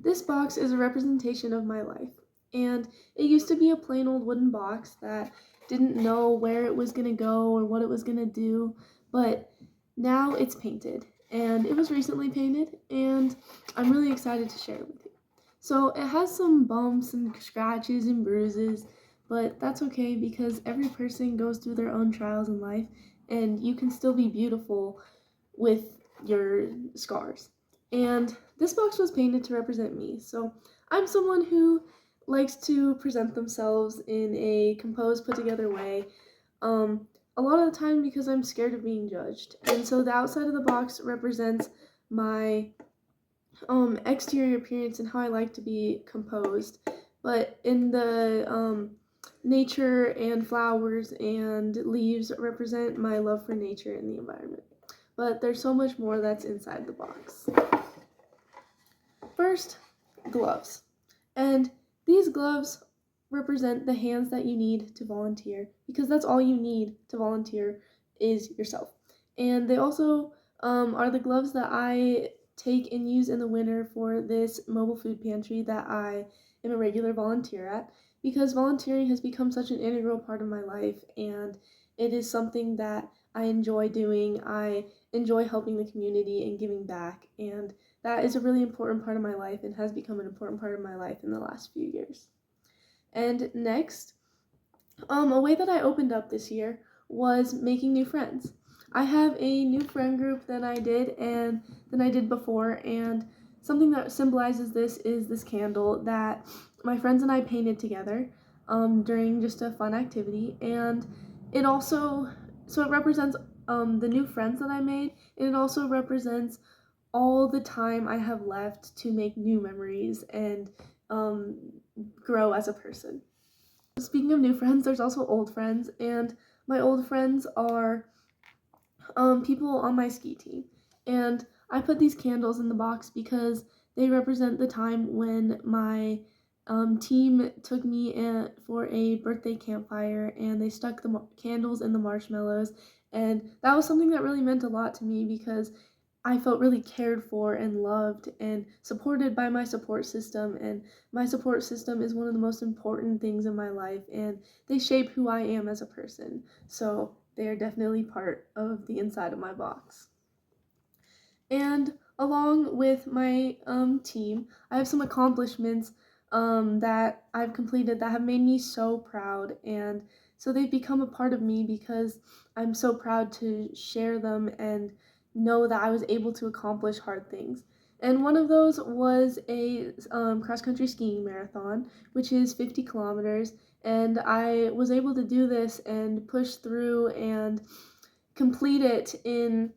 This box is a representation of my life, and it used to be a plain old wooden box that didn't know where it was going to go or what it was going to do, but now it's painted, and it was recently painted, and I'm really excited to share it with you. So it has some bumps and scratches and bruises, but that's okay because every person goes through their own trials in life, and you can still be beautiful with your scars. And this box was painted to represent me. So I'm someone who likes to present themselves in a composed, put together way. A lot of the time because I'm scared of being judged. And so the outside of the box represents my exterior appearance and how I like to be composed. But in the nature and flowers and leaves represent my love for nature and the environment. But there's so much more that's inside the box. First, gloves. And these gloves represent the hands that you need to volunteer because that's all you need to volunteer is yourself. And they also are the gloves that I take and use in the winter for this mobile food pantry that I am a regular volunteer at because volunteering has become such an integral part of my life and it is something that I enjoy doing. I enjoy helping the community and giving back, and that is a really important part of my life and has become an important part of my life in the last few years. And next, a way that I opened up this year was making new friends. I have a new friend group than I did before, and something that symbolizes this is this candle that my friends and I painted together during just a fun activity, and it also it represents the new friends that I made, and it also represents all the time I have left to make new memories and um, grow as a person. Speaking of new friends, there's also old friends, and my old friends are people on my ski team. And I put these candles in the box because they represent the time when my team took me for a birthday campfire and they stuck the candles in the marshmallows. And that was something that really meant a lot to me because I felt really cared for and loved and supported by my support system. And my support system is one of the most important things in my life, and they shape who I am as a person. So they are definitely part of the inside of my box. And along with my team, I have some accomplishments that I've completed that have made me so proud. And so they've become a part of me because I'm so proud to share them and know that I was able to accomplish hard things. And one of those was a cross country skiing marathon, which is 50 kilometers. And I was able to do this and push through and complete it in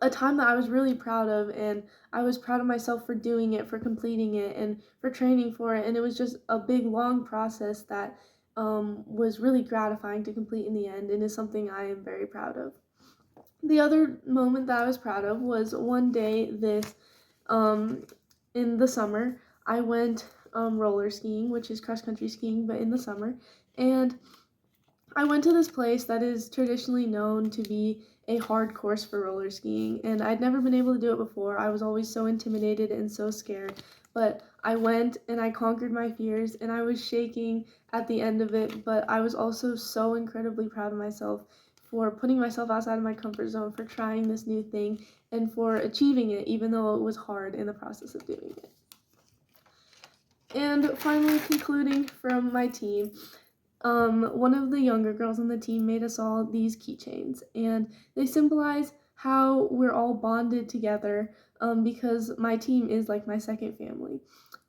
a time that I was really proud of, and I was proud of myself for doing it, for completing it, and for training for it. And it was just a big, long process that was really gratifying to complete in the end, and is something I am very proud of. The other moment that I was proud of was one day um, in the summer. I went roller skiing, which is cross country skiing, but in the summer, and I went to this place that is traditionally known to be a hard course for roller skiing, and I'd never been able to do it before. I was always so intimidated and so scared, but I went and I conquered my fears, and I was shaking at the end of it, but I was also so incredibly proud of myself for putting myself outside of my comfort zone, for trying this new thing, and for achieving it, even though it was hard in the process of doing it. And finally, concluding from my team, one of the younger girls on the team made us all these keychains, and they symbolize how we're all bonded together because my team is like my second family.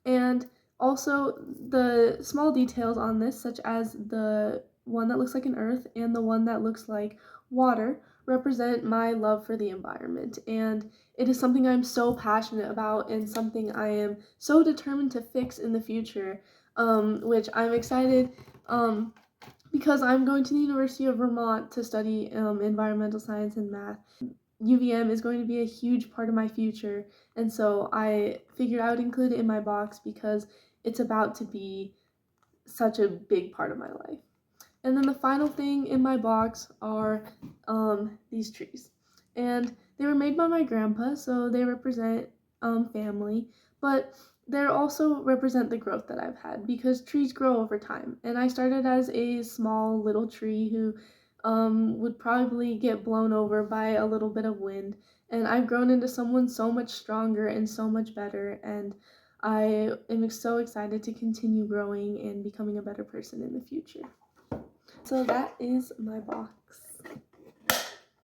And also, the small details on this, such as the one that looks like an earth and the one that looks like water, represent my love for the environment. And it is something I'm so passionate about and something I am so determined to fix in the future, which I'm excited because I'm going to the University of Vermont to study environmental science and math. UVM is going to be a huge part of my future, and so I figured I would include it in my box because it's about to be such a big part of my life. And then the final thing in my box are these trees. And they were made by my grandpa, so they represent family. But they also represent the growth that I've had because trees grow over time. And I started as a small little tree who would probably get blown over by a little bit of wind. And I've grown into someone so much stronger and so much better. And I am so excited to continue growing and becoming a better person in the future. So that is my box.